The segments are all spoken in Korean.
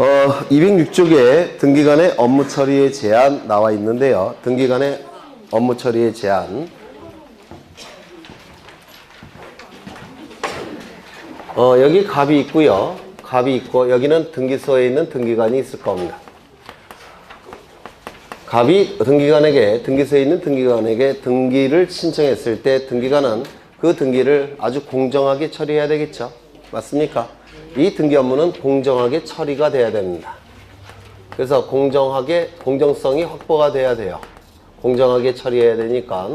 206쪽에 등기간의 업무 처리의 제한 나와 있는데요. 등기간의 업무 처리의 제한. 여기 갑이 있고요. 갑이 있고 여기는 등기소에 있는 등기관이 있을 겁니다. 갑이 등기소에 있는 등기관에게 등기를 신청했을 때 등기관은 그 등기를 아주 공정하게 처리해야 되겠죠. 맞습니까? 이 등기 업무는 공정하게 처리가 돼야 됩니다. 그래서 공정성이 확보가 돼야 돼요. 공정하게 처리해야 되니까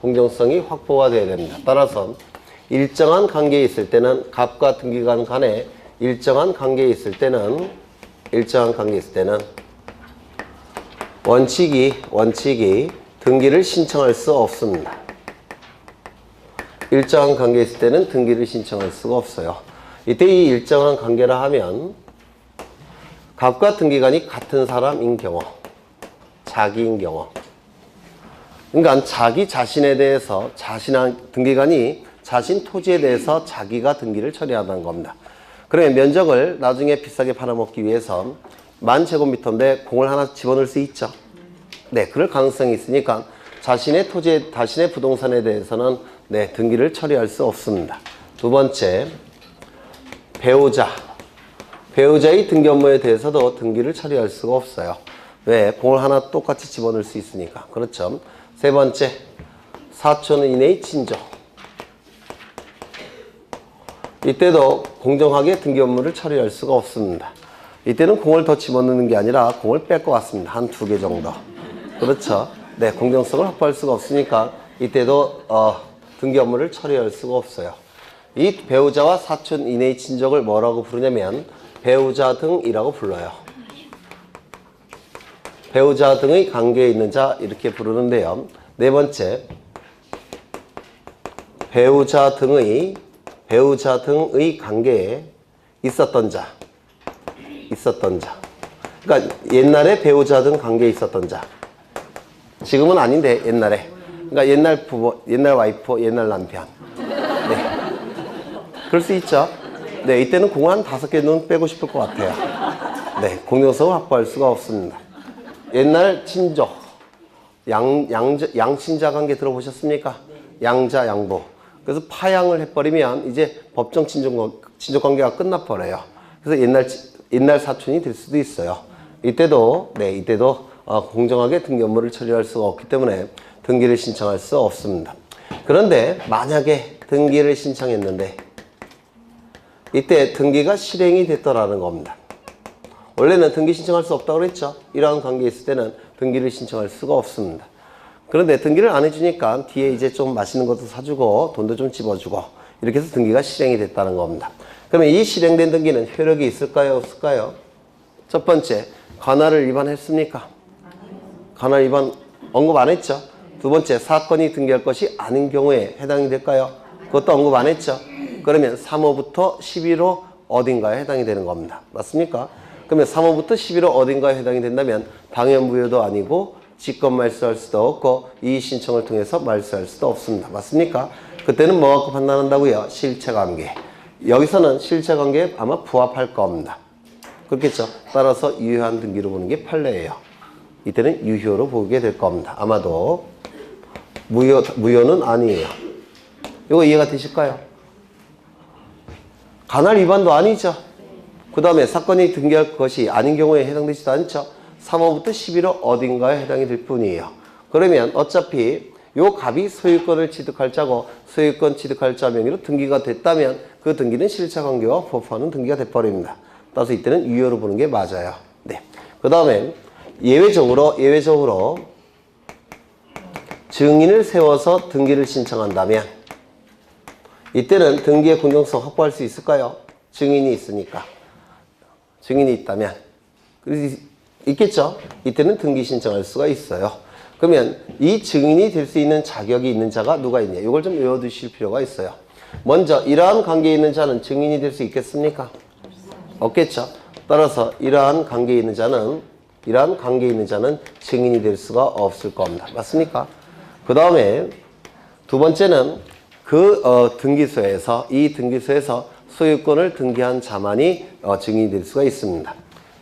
공정성이 확보가 돼야 됩니다. 따라서 일정한 관계에 있을 때는 갑과 등기관 간에 일정한 관계에 있을 때는 원칙이 등기를 신청할 수 없습니다. 일정한 관계에 있을 때는 등기를 신청할 수가 없어요. 이때 이 일정한 관계라 하면 갑과 등기관이 같은 사람인 경우, 자기인 경우, 그러니까 자기 자신에 대해서 등기관이 자신 토지에 대해서 자기가 등기를 처리한다는 겁니다. 그러면 면적을 나중에 비싸게 팔아먹기 위해서 10,000제곱미터인데 공을 하나 집어넣을 수 있죠. 네, 그럴 가능성이 있으니까 자신의 부동산에 대해서는 등기를 처리할 수 없습니다. 두 번째, 배우자의 등기 업무에 대해서도 등기를 처리할 수가 없어요. 왜? 공을 하나 똑같이 집어넣을 수 있으니까. 그렇죠. 세 번째, 사촌인의 친족. 이때도 공정하게 등기 업무를 처리할 수가 없습니다. 이때는 공을 더 집어넣는 게 아니라 공을 뺄 것 같습니다. 한 2개 정도. 그렇죠. 네, 공정성을 확보할 수가 없으니까 이때도 등기 업무를 처리할 수가 없어요. 이 배우자와 사촌 이내의 친족을 뭐라고 부르냐면 배우자 등이라고 불러요. 배우자 등의 관계에 있는 자 이렇게 부르는데요. 네 번째, 배우자 등의 관계에 있었던 자. 그러니까 옛날에 배우자 등 관계에 있었던 자. 지금은 아닌데 옛날에. 그러니까 옛날 부부, 옛날 와이프, 옛날 남편. 네. 그럴 수 있죠. 네, 이때는 공 한 5개는 빼고 싶을 것 같아요. 네, 공정성을 확보할 수가 없습니다. 옛날 친족, 양친자 관계 들어보셨습니까? 양자, 양보. 그래서 파양을 해버리면 이제 법정 친족 관계가 끝나버려요. 그래서 옛날 사촌이 될 수도 있어요. 이때도 공정하게 등기 업무를 처리할 수가 없기 때문에 등기를 신청할 수 없습니다. 그런데 만약에 등기를 신청했는데 이때 등기가 실행이 됐더라는 겁니다. 원래는 등기 신청할 수 없다고 그랬죠. 이러한 관계에 있을 때는 등기를 신청할 수가 없습니다. 그런데 등기를 안 해주니까 뒤에 이제 좀 맛있는 것도 사주고 돈도 좀 집어주고 이렇게 해서 등기가 실행이 됐다는 겁니다. 그러면 이 실행된 등기는 효력이 있을까요? 없을까요? 첫 번째, 관할을 위반했습니까? 관할 위반 언급 안 했죠? 두 번째, 사건이 등기할 것이 아닌 경우에 해당이 될까요? 그것도 언급 안 했죠? 그러면 3호부터 11호 어딘가에 해당이 되는 겁니다. 맞습니까? 그러면 3호부터 11호 어딘가에 해당이 된다면 당연무효도 아니고 직권 말소할 수도 없고 이의 신청을 통해서 말소할 수도 없습니다. 맞습니까? 그때는 뭐 갖고 판단한다고요? 실체관계. 여기서는 실체관계에 아마 부합할 겁니다. 그렇겠죠? 따라서 유효한 등기로 보는 게 판례예요. 이때는 유효로 보게 될 겁니다. 아마도 무효는 아니에요. 이거 이해가 되실까요? 관할 위반도 아니죠. 그 다음에 사건이 등기할 것이 아닌 경우에 해당되지도 않죠. 3호부터 11호 어딘가에 해당이 될 뿐이에요. 그러면 어차피 요 갑이 소유권을 취득할 자고 소유권 취득할 자 명의로 등기가 됐다면 그 등기는 실체관계와 부합하는 등기가 돼버립니다. 따라서 이때는 유효로 보는 게 맞아요. 네. 그 다음에 예외적으로 증인을 세워서 등기를 신청한다면 이때는 등기의 공정성 확보할 수 있을까요? 증인이 있으니까. 증인이 있다면. 있겠죠? 이때는 등기 신청할 수가 있어요. 그러면 이 증인이 될 수 있는 자격이 있는 자가 누가 있냐? 이걸 좀 외워두실 필요가 있어요. 먼저 이러한 관계에 있는 자는 증인이 될 수 있겠습니까? 없겠죠? 따라서 이러한 관계에 있는 자는 증인이 될 수가 없을 겁니다. 맞습니까? 그 다음에 두 번째는 등기소에서 소유권을 등기한 자만이 증인이 될 수가 있습니다.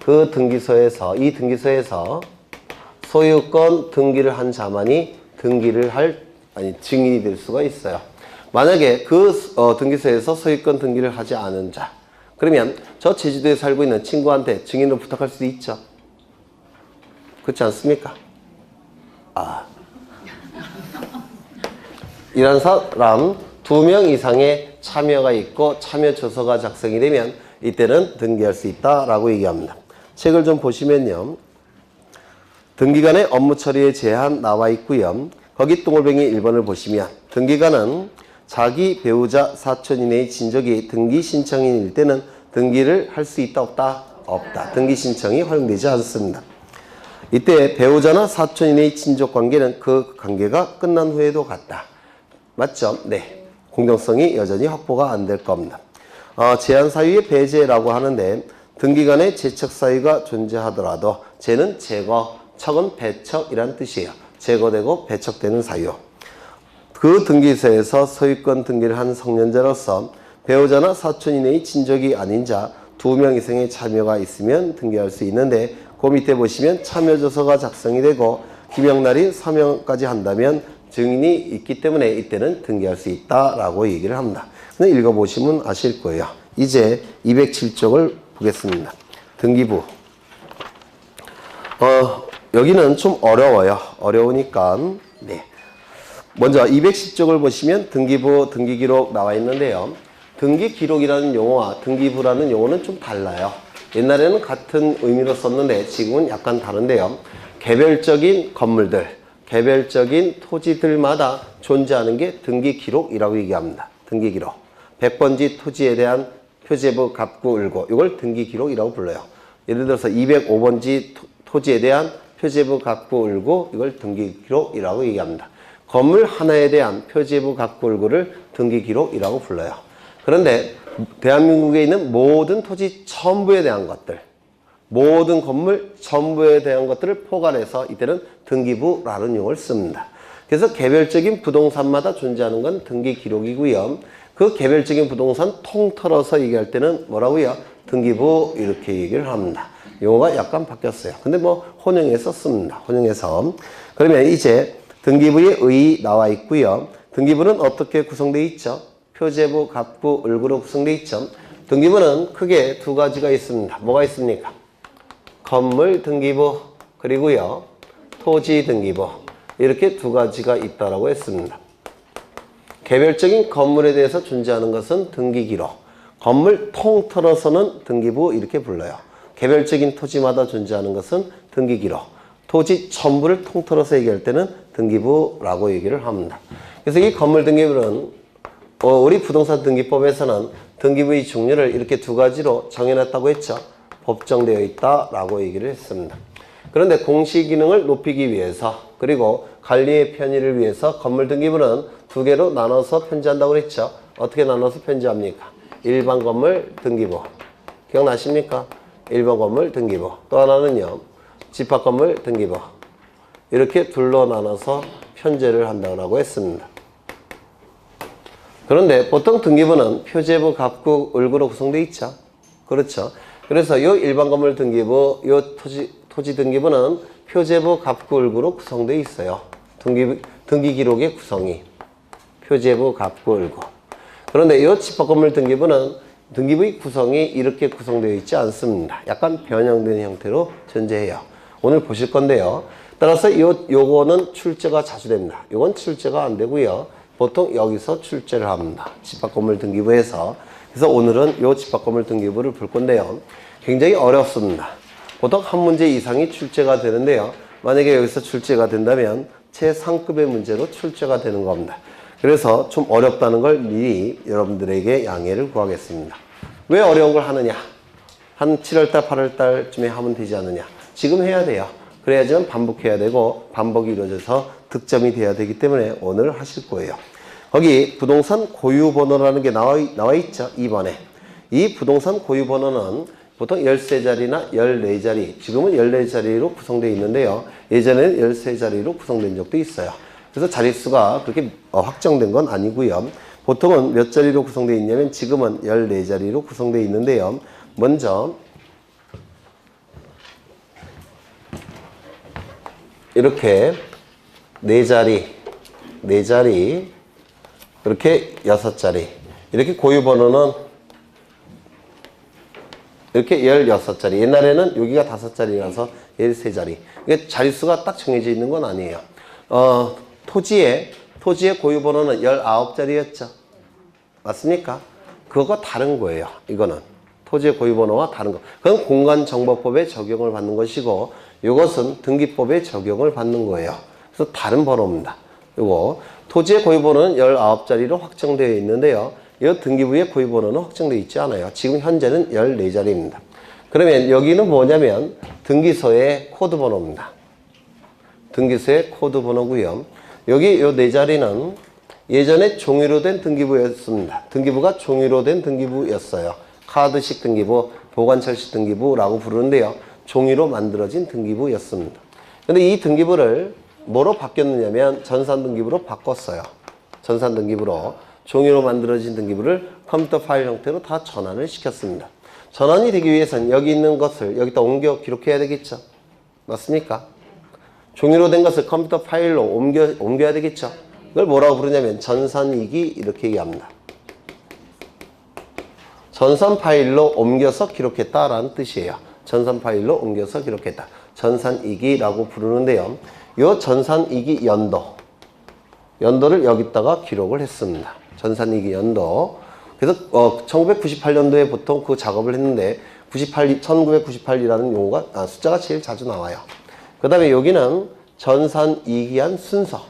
그 등기소에서, 이 등기소에서 소유권 등기를 한 자만이 증인이 될 수가 있어요. 만약에 그 등기소에서 소유권 등기를 하지 않은 자, 그러면 저 제주도에 살고 있는 친구한테 증인으로 부탁할 수도 있죠. 그렇지 않습니까? 이런 사람 2명 이상의 참여가 있고 참여 조서가 작성이 되면 이때는 등기할 수 있다라고 얘기합니다. 책을 좀 보시면요. 등기관의 업무 처리의 제한 나와 있고요. 거기 동글뱅이 1번을 보시면 등기관은 자기 배우자 사촌 이내의 친족이 등기 신청인일 때는 등기를 할 수 있다 없다? 없다. 등기 신청이 허용되지 않습니다. 이때 배우자나 사촌 이내의 친족 관계는 그 관계가 끝난 후에도 같다. 맞죠? 네. 공정성이 여전히 확보가 안 될 겁니다. 제한 사유의 배제라고 하는데 등기관의 제척 사유가 존재하더라도 제는 제거, 척은 배척이란 뜻이에요. 제거되고 배척되는 사유. 그 등기소에서 소유권 등기를 한 성년자로서 배우자나 사촌 이내의 친족이 아닌 자 2명 이상의 참여가 있으면 등기할 수 있는데 그 밑에 보시면 참여조서가 작성이 되고 기명날인 서명까지 한다면 증인이 있기 때문에 이때는 등기할 수 있다라고 얘기를 합니다. 근데 읽어보시면 아실 거예요. 이제 207쪽을 보겠습니다. 등기부. 여기는 좀 어려워요. 어려우니까 네. 먼저 210쪽을 보시면 등기부, 등기기록 나와 있는데요. 등기기록이라는 용어와 등기부라는 용어는 좀 달라요. 옛날에는 같은 의미로 썼는데 지금은 약간 다른데요. 개별적인 건물들, 개별적인 토지들마다 존재하는 게 등기기록이라고 얘기합니다. 등기기록. 100번지 토지에 대한 표제부, 갑구, 을고 이걸 등기기록이라고 불러요. 예를 들어서 205번지 토지에 대한 표제부, 갑구, 을고 이걸 등기기록이라고 얘기합니다. 건물 하나에 대한 표제부, 갑구, 을고를 등기기록이라고 불러요. 그런데 대한민국에 있는 모든 토지 전부에 대한 것들, 모든 건물 전부에 대한 것들을 포괄해서 이때는 등기부라는 용어를 씁니다. 그래서 개별적인 부동산마다 존재하는 건 등기기록이고요. 그 개별적인 부동산 통틀어서 얘기할 때는 뭐라고요? 등기부 이렇게 얘기를 합니다. 용어가 약간 바뀌었어요. 근데 뭐 혼용해서 씁니다. 혼용해서. 그러면 이제 등기부의 의 나와 있고요. 등기부는 어떻게 구성되어 있죠? 표제부, 갑구, 을구로 구성되어 있죠. 등기부는 크게 2가지가 있습니다. 뭐가 있습니까? 건물 등기부 그리고요 토지 등기부 이렇게 2가지가 있다라고 했습니다. 개별적인 건물에 대해서 존재하는 것은 등기기록, 건물 통틀어서는 등기부 이렇게 불러요. 개별적인 토지마다 존재하는 것은 등기기록, 토지 전부를 통틀어서 얘기할 때는 등기부라고 얘기를 합니다. 그래서 이 건물 등기부는 우리 부동산 등기법에서는 등기부의 종류를 이렇게 2가지로 정해놨다고 했죠. 법정되어 있다라고 얘기를 했습니다. 그런데 공시 기능을 높이기 위해서 그리고 관리의 편의를 위해서 건물 등기부는 2개로 나눠서 편지한다고 그랬죠. 어떻게 나눠서 편지합니까? 일반 건물 등기부. 기억나십니까? 일반 건물 등기부. 또 하나는요. 집합 건물 등기부. 이렇게 둘로 나눠서 편제를 한다고 했습니다. 그런데 보통 등기부는 표제부, 갑구, 을구로 구성되어 있죠. 그렇죠. 그래서 이 일반 건물 등기부, 이 토지 등기부는 표제부, 갑구, 을구로 구성되어 있어요. 등기 기록의 구성이 표제부, 갑구, 을구. 그런데 이 집합 건물 등기부는 등기부의 구성이 이렇게 구성되어 있지 않습니다. 약간 변형된 형태로 존재해요. 오늘 보실 건데요. 따라서 요거는 출제가 자주 됩니다. 요건 출제가 안 되고요. 보통 여기서 출제를 합니다. 집합 건물 등기부에서. 그래서 오늘은 요 집합 건물 등기부를 볼 건데요. 굉장히 어렵습니다. 보통 한 문제 이상이 출제가 되는데요. 만약에 여기서 출제가 된다면 최상급의 문제로 출제가 되는 겁니다. 그래서 좀 어렵다는 걸 미리 여러분들에게 양해를 구하겠습니다. 왜 어려운 걸 하느냐? 한 7월달, 8월달쯤에 하면 되지 않느냐? 지금 해야 돼요. 그래야지만 반복해야 되고 반복이 이루어져서 득점이 돼야 되기 때문에 오늘 하실 거예요. 거기 부동산 고유번호라는 게 나와 있죠. 2번에. 이 부동산 고유번호는 보통 13자리나 14자리, 지금은 14자리로 구성되어 있는데요. 예전에는 13자리로 구성된 적도 있어요. 그래서 자릿수가 그렇게 확정된 건 아니고요. 보통은 몇 자리로 구성되어 있냐면 지금은 14자리로 구성되어 있는데요. 먼저 이렇게 4자리, 4자리, 이렇게 6자리. 이렇게 고유 번호는 이렇게 16자리. 옛날에는 여기가 5자리라서 13자리. 이게 자릿수가 딱 정해져 있는 건 아니에요. 토지의 고유 번호는 19자리였죠. 맞습니까? 그거가 다른 거예요. 이거는. 토지의 고유 번호와 다른 거. 그건 공간정보법에 적용을 받는 것이고, 이것은 등기법에 적용을 받는 거예요. 그래서 다른 번호입니다. 요거 토지의 고유 번호는 19자리로 확정되어 있는데요. 이 등기부의 고유 번호는 확정되어 있지 않아요. 지금 현재는 14자리입니다. 그러면 여기는 뭐냐면 등기소의 코드 번호입니다. 등기소의 코드 번호고요. 여기 요 4자리는 예전에 종이로 된 등기부였습니다. 등기부가 종이로 된 등기부였어요. 카드식 등기부, 보관철식 등기부라고 부르는데요. 종이로 만들어진 등기부였습니다. 근데 이 등기부를 뭐로 바뀌었느냐면 전산 등기부로 바꿨어요. 전산 등기부로 종이로 만들어진 등기부를 컴퓨터 파일 형태로 다 전환을 시켰습니다. 전환이 되기 위해서는 여기 있는 것을 여기다 옮겨 기록해야 되겠죠. 맞습니까? 종이로 된 것을 컴퓨터 파일로 옮겨야 되겠죠. 이걸 뭐라고 부르냐면 전산이기 이렇게 얘기합니다. 전산 파일로 옮겨서 기록했다라는 뜻이에요. 전산 파일로 옮겨서 기록했다. 전산이기라고 부르는데요. 이 전산이기 연도를 여기다가 기록을 했습니다. 전산이기 연도. 그래서 1998년도에 보통 그 작업을 했는데 1998이라는 용어가 숫자가 제일 자주 나와요. 그 다음에 여기는 전산이기한 순서.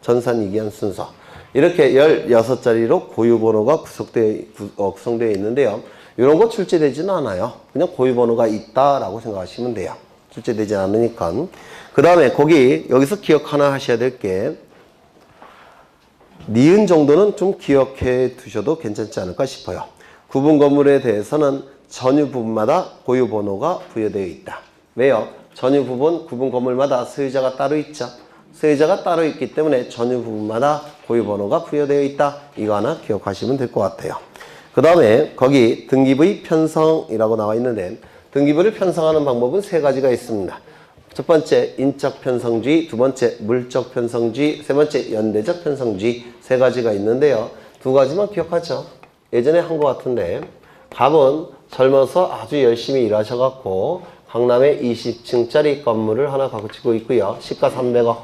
전산이기한 순서. 이렇게 16자리로 고유번호가 구성되어 있는데요. 이런 거 출제되지는 않아요. 그냥 고유번호가 있다라고 생각하시면 돼요. 출제되지 않으니까. 그 다음에 여기서 기억 하나 하셔야 될 게, 니은 정도는 좀 기억해 두셔도 괜찮지 않을까 싶어요. 구분 건물에 대해서는 전유 부분마다 고유 번호가 부여되어 있다. 왜요? 전유 부분, 구분 건물마다 소유자가 따로 있죠. 소유자가 따로 있기 때문에 전유 부분마다 고유 번호가 부여되어 있다. 이거 하나 기억하시면 될 것 같아요. 그 다음에 거기 등기부의 편성이라고 나와 있는데, 등기부를 편성하는 방법은 3가지가 있습니다. 첫 번째 인적 편성주의, 두 번째 물적 편성주의, 세 번째 연대적 편성주의. 3가지가 있는데요. 2가지만 기억하죠. 예전에 한 것 같은데, 갑은 젊어서 아주 열심히 일하셔갖고 강남에 20층짜리 건물을 하나 가지고 있고요. 시가 300억.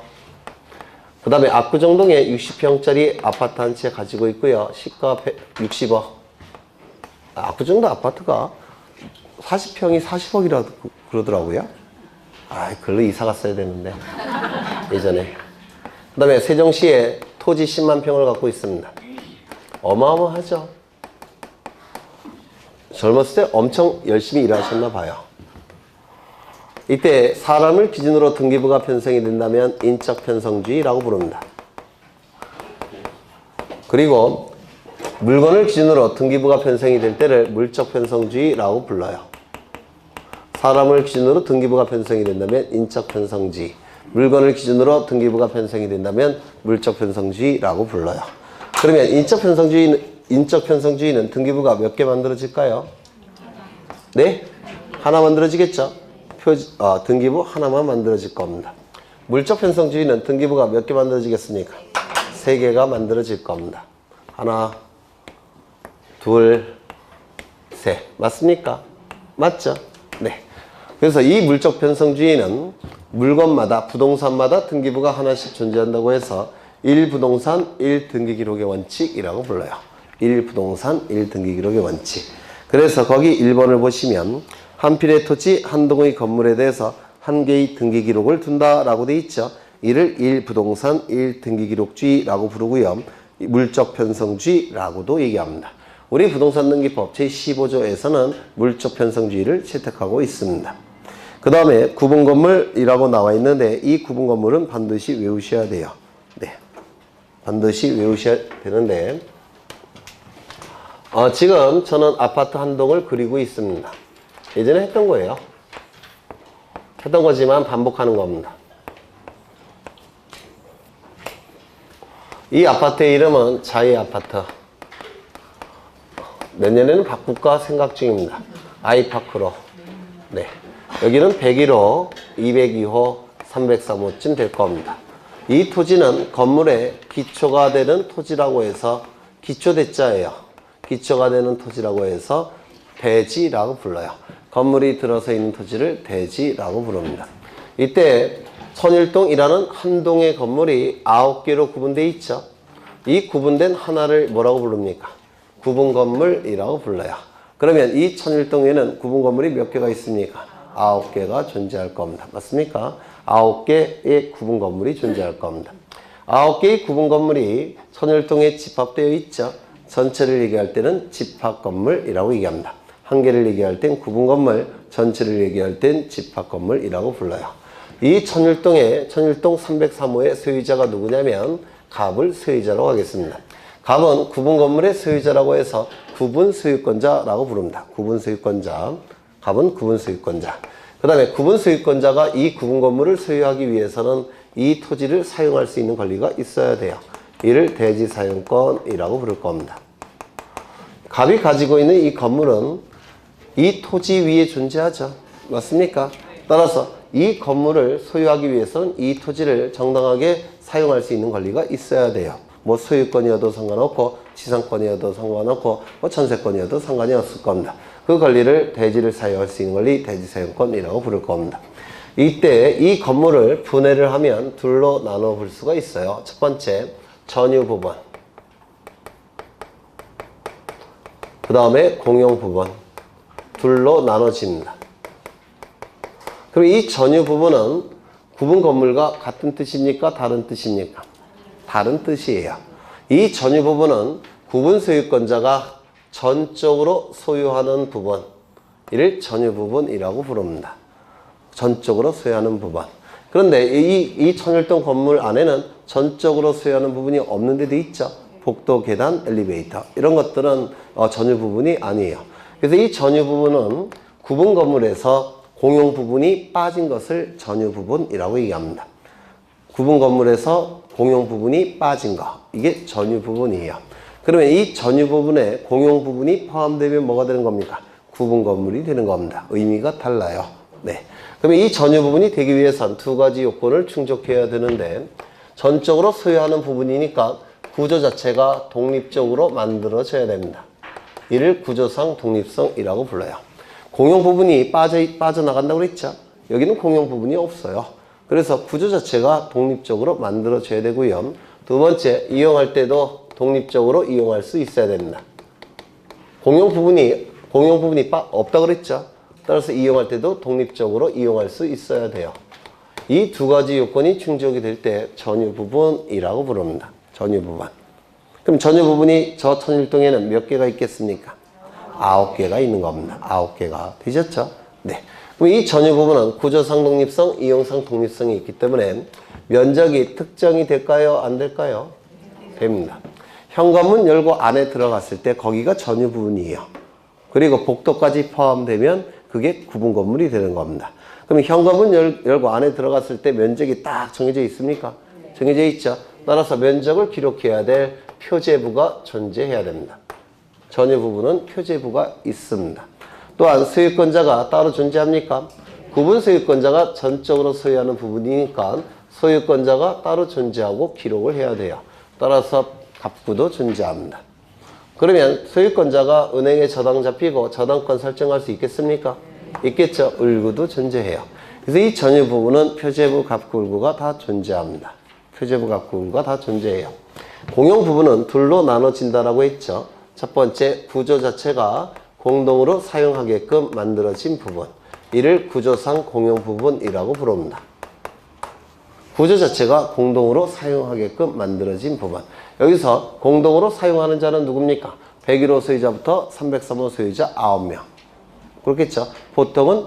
그 다음에 압구정동에 60평짜리 아파트 한 채 가지고 있고요. 시가 60억. 압구정도 아파트가 40평이 40억이라고 그러더라고요. 글로 이사 갔어야 되는데, 예전에. 그 다음에 세종시에 토지 10만 평을 갖고 있습니다. 어마어마하죠. 젊었을 때 엄청 열심히 일하셨나 봐요. 이때 사람을 기준으로 등기부가 편성이 된다면 인적 편성주의라고 부릅니다. 그리고 물건을 기준으로 등기부가 편성이 될 때를 물적 편성주의라고 불러요. 사람을 기준으로 등기부가 편성이 된다면 인적 편성주의, 물건을 기준으로 등기부가 편성이 된다면 물적 편성주의라고 불러요. 그러면 인적 편성주의는 등기부가 몇 개 만들어질까요? 네? 하나 만들어지겠죠? 등기부 하나만 만들어질 겁니다. 물적 편성주의는 등기부가 몇 개 만들어지겠습니까? 3개가 만들어질 겁니다. 하나, 둘, 셋. 맞습니까? 맞죠? 네. 그래서 이 물적 편성주의는 물건마다, 부동산마다 등기부가 하나씩 존재한다고 해서 1부동산 1등기기록의 원칙이라고 불러요. 1부동산 1등기기록의 원칙. 그래서 거기 1번을 보시면 한 필의 토지, 한 동의 건물에 대해서 한 개의 등기기록을 둔다라고 되어 있죠. 이를 1부동산 1등기기록주의라고 부르고요. 물적 편성주의라고도 얘기합니다. 우리 부동산 등기법 제15조에서는 물적 편성주의를 채택하고 있습니다. 그 다음에 구분건물이라고 나와 있는데, 이 구분건물은 반드시 외우셔야 돼요. 네, 반드시 외우셔야 되는데, 지금 저는 아파트 한 동을 그리고 있습니다. 예전에 했던 거예요. 했던 거지만 반복하는 겁니다. 이 아파트의 이름은 자이 아파트. 내년에는 바꿀까 생각 중입니다. 아이파크로. 네. 여기는 101호, 202호, 303호쯤 될 겁니다. 이 토지는 건물의 기초가 되는 토지라고 해서 기초대자예요. 기초가 되는 토지라고 해서 대지라고 불러요. 건물이 들어서 있는 토지를 대지라고 부릅니다. 이때 천일동이라는 한 동의 건물이 9개로 구분되어 있죠. 이 구분된 하나를 뭐라고 부릅니까? 구분건물이라고 불러요. 그러면 이 천일동에는 구분건물이 몇 개가 있습니까? 9개가 존재할 겁니다. 맞습니까? 9개의 구분건물이 존재할 겁니다. 9개의 구분건물이 천일동에 집합되어 있죠. 전체를 얘기할 때는 집합건물이라고 얘기합니다. 한 개를 얘기할 땐 구분건물, 전체를 얘기할 땐 집합건물이라고 불러요. 이 천일동 303호의 소유자가 누구냐면 갑을 소유자라고 하겠습니다. 갑은 구분건물의 소유자라고 해서 구분소유권자라고 부릅니다. 구분소유권자. 갑은 구분소유권자. 그 다음에 구분소유권자가 이 구분건물을 소유하기 위해서는 이 토지를 사용할 수 있는 권리가 있어야 돼요. 이를 대지사용권이라고 부를 겁니다. 갑이 가지고 있는 이 건물은 이 토지 위에 존재하죠. 맞습니까? 따라서 이 건물을 소유하기 위해서는 이 토지를 정당하게 사용할 수 있는 권리가 있어야 돼요. 뭐 소유권이어도 상관없고 지상권이어도 상관없고 뭐 전세권이어도 상관이 없을 겁니다. 그 권리를 대지를 사용할 수 있는 권리 대지사용권이라고 부를 겁니다. 이때 이 건물을 분해를 하면 둘로 나눠 볼 수가 있어요. 첫 번째 전유부분, 그 다음에 공용부분, 둘로 나눠집니다. 그럼 이 전유부분은 구분건물과 같은 뜻입니까? 다른 뜻입니까? 다른 뜻이에요. 이 전유부분은 구분소유권자가 전적으로 소유하는 부분, 이를 전유부분이라고 부릅니다. 전적으로 소유하는 부분. 그런데 이 천일동 건물 안에는 전적으로 소유하는 부분이 없는 데도 있죠. 복도, 계단, 엘리베이터 이런 것들은 전유부분이 아니에요. 그래서 이 전유부분은 구분건물에서 공용부분이 빠진 것을 전유부분이라고 얘기합니다. 구분건물에서 공용부분이 빠진 거, 이게 전유부분이에요. 그러면 이 전유부분에 공용부분이 포함되면 뭐가 되는 겁니까? 구분건물이 되는 겁니다. 의미가 달라요. 네. 그러면 이 전유부분이 되기 위해선 두 가지 요건을 충족해야 되는데, 전적으로 소유하는 부분이니까 구조 자체가 독립적으로 만들어져야 됩니다. 이를 구조상 독립성이라고 불러요. 공용 부분이 빠져나간다고 그랬죠? 여기는 공용 부분이 없어요. 그래서 구조 자체가 독립적으로 만들어져야 되고요. 두 번째, 이용할 때도 독립적으로 이용할 수 있어야 됩니다. 공용 부분이 없다고 그랬죠? 따라서 이용할 때도 독립적으로 이용할 수 있어야 돼요. 이 두 가지 요건이 충족이 될 때 전유부분이라고 부릅니다. 전유부분. 그럼 전유부분이 저 천일동에는 몇 개가 있겠습니까? 9개가 있는 겁니다. 9개가. 되셨죠? 네. 그럼 이 전유부분은 구조상 독립성, 이용상 독립성이 있기 때문에 면적이 특정이 될까요? 안 될까요? 됩니다. 현관문 열고 안에 들어갔을 때 거기가 전유부분이에요. 그리고 복도까지 포함되면 그게 구분건물이 되는 겁니다. 그럼 현관문 열고 안에 들어갔을 때 면적이 딱 정해져 있습니까? 정해져 있죠. 따라서 면적을 기록해야 될 표제부가 존재해야 됩니다. 전유부분은 표제부가 있습니다. 또한 소유권자가 따로 존재합니까? 구분 소유권자가 전적으로 소유하는 부분이니까 소유권자가 따로 존재하고 기록을 해야 돼요. 따라서 갑구도 존재합니다. 그러면 소유권자가 은행에 저당 잡히고 저당권 설정할 수 있겠습니까? 있겠죠. 을구도 존재해요. 그래서 이 전유부분은 표제부, 갑구, 을구가 다 존재합니다. 표제부, 갑구, 을구가 다 존재해요. 공용부분은 둘로 나눠진다라고 했죠. 첫 번째, 구조 자체가 공동으로 사용하게끔 만들어진 부분, 이를 구조상 공용부분이라고 부릅니다. 구조 자체가 공동으로 사용하게끔 만들어진 부분. 여기서 공동으로 사용하는 자는 누굽니까? 101호 소유자부터 303호 소유자 9명. 그렇겠죠. 보통은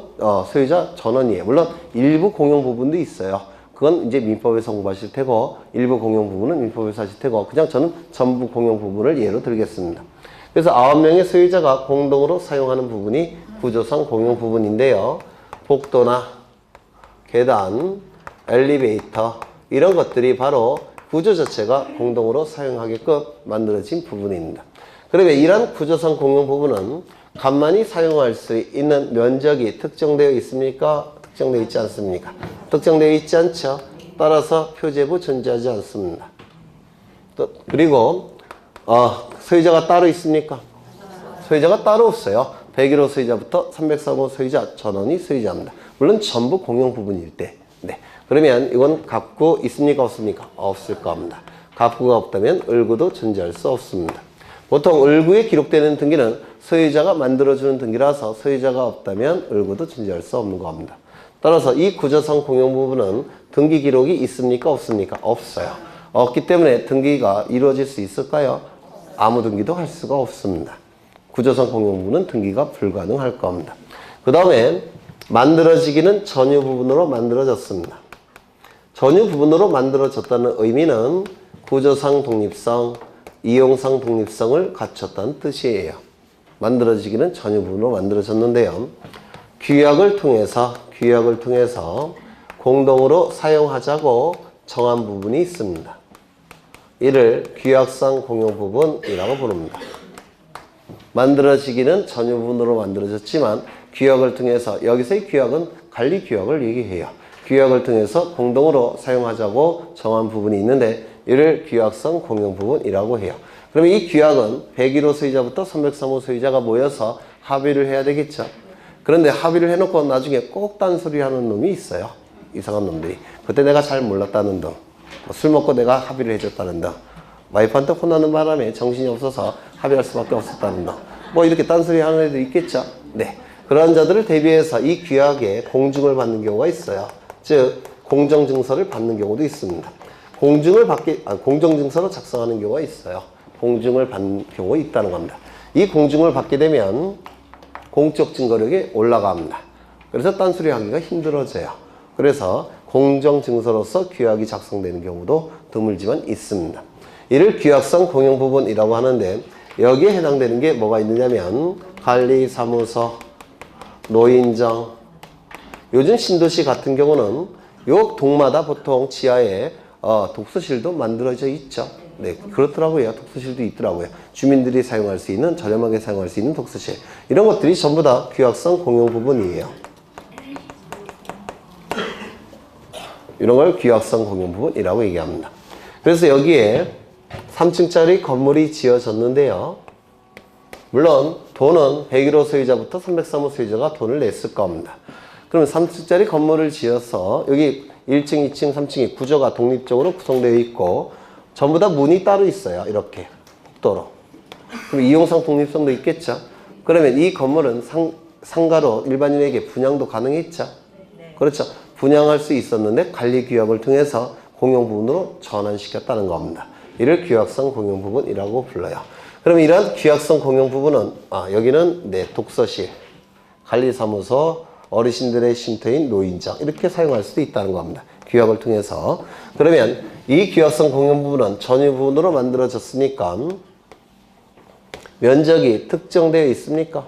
소유자 전원이에요. 물론 일부 공용 부분도 있어요. 그건 이제 민법에서 공부하실 테고, 일부 공용 부분은 민법에서 하실 테고, 그냥 저는 전부 공용 부분을 예로 들겠습니다. 그래서 9명의 소유자가 공동으로 사용하는 부분이 구조상 공용 부분인데요. 복도나 계단, 엘리베이터 이런 것들이 바로 구조 자체가 공동으로 사용하게끔 만들어진 부분입니다. 그러면 이러한 구조상 공용 부분은 간만이 사용할 수 있는 면적이 특정되어 있습니까? 특정되어 있지 않습니까? 특정되어 있지 않죠. 따라서 표제부 존재하지 않습니다. 그리고 소유자가 따로 있습니까? 소유자가 따로 없어요. 101호 소유자부터 303호 소유자 전원이 소유자입니다. 물론 전부 공용 부분일 때. 네. 그러면 이건 갑구 있습니까? 없습니까? 없을 겁니다. 갑구가 없다면 을구도 존재할 수 없습니다. 보통 을구에 기록되는 등기는 소유자가 만들어주는 등기라서 소유자가 없다면 을구도 존재할 수 없는 겁니다. 따라서 이 구조상 공용 부분은 등기 기록이 있습니까? 없습니까? 없어요. 없기 때문에 등기가 이루어질 수 있을까요? 아무 등기도 할 수가 없습니다. 구조상 공용 부분은 등기가 불가능할 겁니다. 그 다음에 만들어지기는 전유 부분으로 만들어졌습니다. 전유 부분으로 만들어졌다는 의미는 구조상 독립성, 이용상 독립성을 갖췄다는 뜻이에요. 만들어지기는 전유 부분으로 만들어졌는데요. 규약을 통해서 공동으로 사용하자고 정한 부분이 있습니다. 이를 규약상 공용 부분이라고 부릅니다. 만들어지기는 전유 부분으로 만들어졌지만 규약을 통해서, 여기서의 규약은 관리 규약을 얘기해요. 규약을 통해서 공동으로 사용하자고 정한 부분이 있는데 이를 규약성 공용 부분이라고 해요. 그러면 이 규약은 101호 소유자부터 303호 소유자가 모여서 합의를 해야 되겠죠. 그런데 합의를 해놓고 나중에 꼭 딴소리 하는 놈이 있어요. 이상한 놈들이. 그때 내가 잘 몰랐다는 등, 술 먹고 내가 합의를 해줬다는 등, 와이프한테 혼나는 바람에 정신이 없어서 합의할 수밖에 없었다는 등, 뭐 이렇게 딴소리 하는 애들 있겠죠. 네. 그러한 자들을 대비해서 이 규약에 공증을 받는 경우가 있어요. 즉 공정증서를 받는 경우도 있습니다. 공정증서로 작성하는 경우가 있어요. 공증을 받는 경우가 있다는 겁니다. 이 공증을 받게 되면 공적 증거력이 올라갑니다. 그래서 딴소리 하기가 힘들어져요. 그래서 공정증서로서 규약이 작성되는 경우도 드물지만 있습니다. 이를 규약성 공용 부분이라고 하는데 여기에 해당되는 게 뭐가 있느냐면 관리사무소, 노인정, 요즘 신도시 같은 경우는 요 동마다 보통 지하에 독서실도 만들어져 있죠. 네, 그렇더라고요. 독서실도 있더라고요. 주민들이 사용할 수 있는, 저렴하게 사용할 수 있는 독서실. 이런 것들이 전부 다 규약성 공용 부분이에요. 이런 걸 규약성 공용 부분이라고 얘기합니다. 그래서 여기에 3층짜리 건물이 지어졌는데요. 물론 돈은 101호 소유자부터 303호 소유자가 돈을 냈을 겁니다. 그러면 3층짜리 건물을 지어서 여기 1층, 2층, 3층이 구조가 독립적으로 구성되어 있고 전부 다 문이 따로 있어요. 이렇게 복도로. 그럼 이용상 독립성도 있겠죠. 그러면 이 건물은 상가로 일반인에게 분양도 가능했죠. 그렇죠. 분양할 수 있었는데 관리 규약을 통해서 공용 부분으로 전환시켰다는 겁니다. 이를 규약성 공용 부분이라고 불러요. 그럼 이러한 규약성 공용 부분은 여기는 독서실, 관리사무소, 어르신들의 쉼터인 노인정 이렇게 사용할 수도 있다는 겁니다. 규약을 통해서. 그러면 이 규약성 공용 부분은 전유 부분으로 만들어졌으니까 면적이 특정되어 있습니까?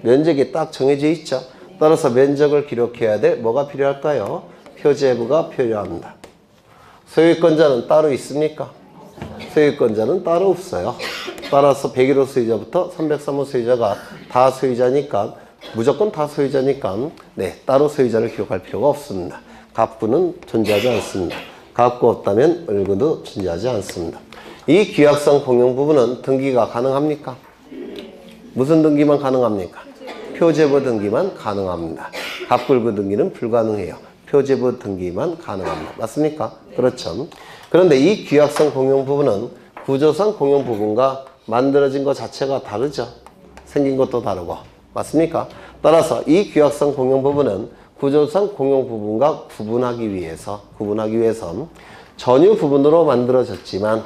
면적이 딱 정해져 있죠. 따라서 면적을 기록해야 될 뭐가 필요할까요? 표제부가 필요합니다. 소유권자는 따로 있습니까? 소유권자는 따로 없어요. 따라서 101호 소유자부터 303호 소유자가 다 소유자니까 무조건 다 소유자니까 따로 소유자를 기록할 필요가 없습니다. 갑구는 존재하지 않습니다. 갑구 없다면 을구도 존재하지 않습니다. 이 규약성 공용 부분은 등기가 가능합니까? 무슨 등기만 가능합니까? 표제부 등기만 가능합니다. 갑굴구 등기는 불가능해요. 표제부 등기만 가능합니다. 맞습니까? 그렇죠. 그런데 이 규약성 공용 부분은 구조상 공용 부분과 만들어진 것 자체가 다르죠. 생긴 것도 다르고. 맞습니까? 따라서 이 규약성 공용 부분은 구조상 공용 부분과 구분하기 위해서 전유 부분으로 만들어졌지만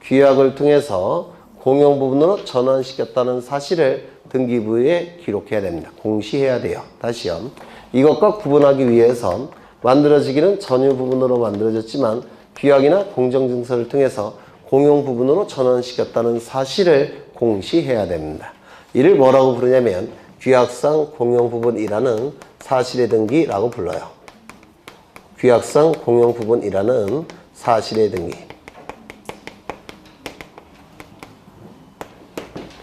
규약을 통해서 공용 부분으로 전환시켰다는 사실을 등기부에 기록해야 됩니다. 공시해야 돼요. 다시요. 이것과 구분하기 위해서 만들어지기는 전유 부분으로 만들어졌지만 규약이나 공정증서를 통해서 공용 부분으로 전환시켰다는 사실을 공시해야 됩니다. 이를 뭐라고 부르냐면 규약상 공용 부분이라는 사실의 등기라고 불러요. 규약상 공용 부분이라는 사실의 등기.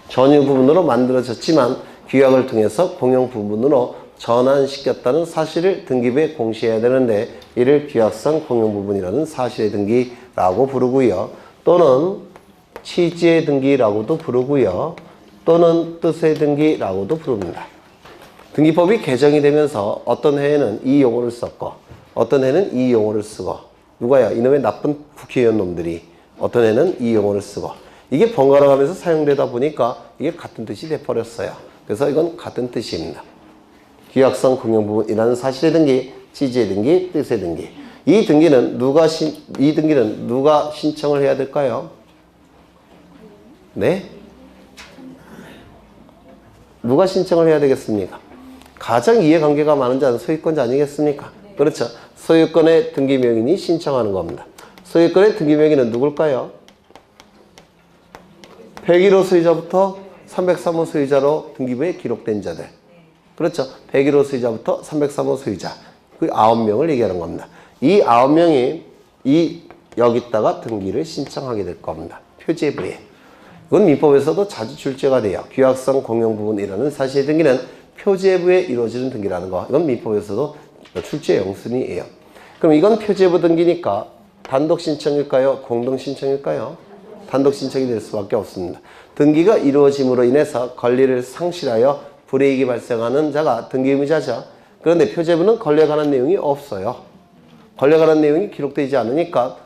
전유 부분으로 만들어졌지만 규약을 통해서 공용 부분으로 전환시켰다는 사실을 등기부에 공시해야 되는데 이를 규약상 공용부분이라는 사실의 등기라고 부르고요. 또는 취지의 등기라고도 부르고요. 또는 뜻의 등기라고도 부릅니다. 등기법이 개정이 되면서 어떤 해에는 이 용어를 썼고 어떤 해는 이 용어를 쓰고 누가요? 이놈의 나쁜 국회의원 놈들이 어떤 해는 이 용어를 쓰고 이게 번갈아 가면서 사용되다 보니까 이게 같은 뜻이 돼버렸어요. 그래서 이건 같은 뜻입니다. 규약성 공용부분이라는 사실의 등기, 취지의 등기, 뜻의 등기. 이 등기는 누가 신청을 해야 될까요? 네? 누가 신청을 해야 되겠습니까? 가장 이해관계가 많은 자는 소유권자 아니겠습니까? 그렇죠. 소유권의 등기명인이 신청하는 겁니다. 소유권의 등기명인은 누굴까요? 101호 소유자부터 303호 소유자로 등기부에 기록된 자들. 그렇죠. 101호 소유자부터 303호 소유자. 그 9명을 얘기하는 겁니다. 이 9명이 여기다가 등기를 신청하게 될 겁니다. 표제부에. 이건 민법에서도 자주 출제가 돼요. 규약성 공용부분이라는 사실의 등기는 표제부에 이루어지는 등기라는 거. 이건 민법에서도 출제 영순이에요. 그럼 이건 표제부 등기니까 단독 신청일까요? 공동 신청일까요? 단독 신청이 될 수밖에 없습니다. 등기가 이루어짐으로 인해서 권리를 상실하여 불이익이 발생하는 자가 등기 의무자죠. 그런데 표제부는 권리에 관한 내용이 없어요. 권리에 관한 내용이 기록되지 않으니까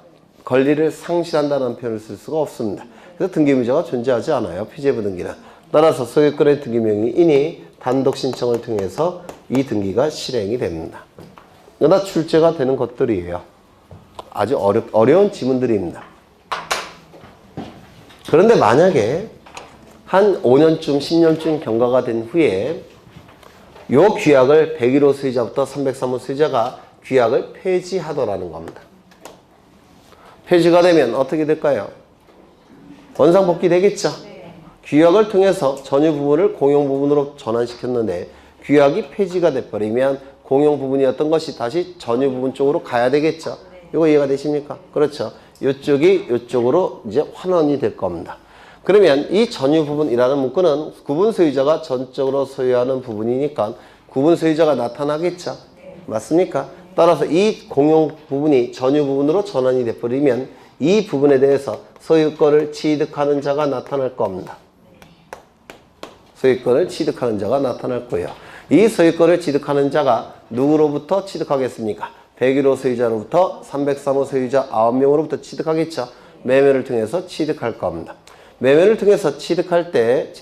권리를 상실한다는 표현을 쓸 수가 없습니다. 그래서 등기 의무자가 존재하지 않아요. 표제부 등기는. 따라서 소유권의 등기명의인이 단독 신청을 통해서 이 등기가 실행이 됩니다. 이거 다 출제가 되는 것들이에요. 아주 어려운 지문들입니다. 그런데 만약에 한 5년쯤, 10년쯤 경과가 된 후에 요 규약을 101호 소유자부터 303호 소유자가 규약을 폐지하더라는 겁니다. 폐지가 되면 어떻게 될까요? 원상복귀 되겠죠? 규약을 통해서 전유 부분을 공용 부분으로 전환시켰는데 규약이 폐지가 돼버리면 공용 부분이었던 것이 다시 전유 부분 쪽으로 가야 되겠죠? 이거 이해가 되십니까? 그렇죠. 이쪽이 이쪽으로 이제 환원이 될 겁니다. 그러면 이 전유 부분이라는 문구는 구분 소유자가 전적으로 소유하는 부분이니까 구분 소유자가 나타나겠죠? 맞습니까? 따라서 이 공용 부분이 전유 부분으로 전환이 돼버리면 이 부분에 대해서 소유권을 취득하는 자가 나타날 겁니다. 소유권을 취득하는 자가 나타날 거예요. 이 소유권을 취득하는 자가 누구로부터 취득하겠습니까? 101호 소유자로부터 303호 소유자 9명으로부터 취득하겠죠. 매매를 통해서 취득할 겁니다. 매매를 통해서 취득할 때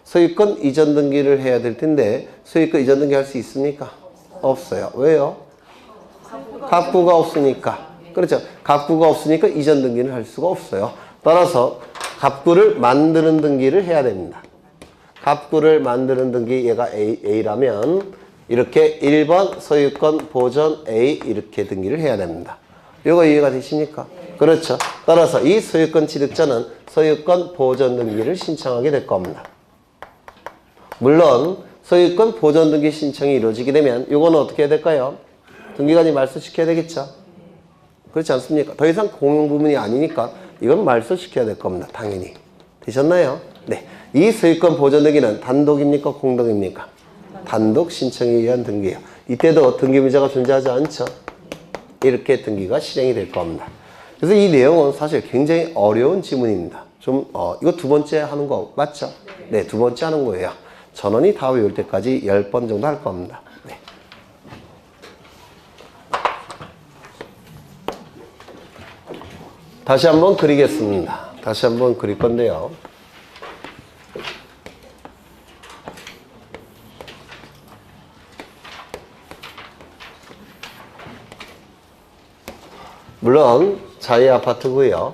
소유권 이전 등기를 해야 될 텐데 소유권 이전 등기 할 수 있습니까? 없어요. 왜요? 갑구가 없으니까. 그렇죠. 갑구가 없으니까 이전 등기는 할 수가 없어요. 따라서 갑구를 만드는 등기를 해야 됩니다. 갑구를 만드는 등기 얘가 A라면 이렇게 1번 소유권 보전 A 이렇게 등기를 해야 됩니다. 이거 이해가 되십니까? 그렇죠. 따라서 이 소유권 취득자는 소유권 보전 등기를 신청하게 될 겁니다. 물론 소유권 보전 등기 신청이 이루어지게 되면 이거는 어떻게 해야 될까요? 등기관이 말소시켜야 되겠죠. 그렇지 않습니까? 더 이상 공용 부분이 아니니까 이건 말소시켜야 될 겁니다. 당연히. 되셨나요? 네. 이 소유권 보전 등기는 단독입니까? 공동입니까? 단독 신청에 의한 등기예요. 이때도 등기의무자가 존재하지 않죠. 이렇게 등기가 실행이 될 겁니다. 그래서 이 내용은 사실 굉장히 어려운 지문입니다. 이거 두 번째 하는 거 맞죠? 네, 두 번째 하는 거예요. 전원이 다 외울 때까지 10번 정도 할 겁니다. 네. 다시 한번 그리겠습니다. 다시 한번 그릴 건데요. 물론 자이 아파트고요.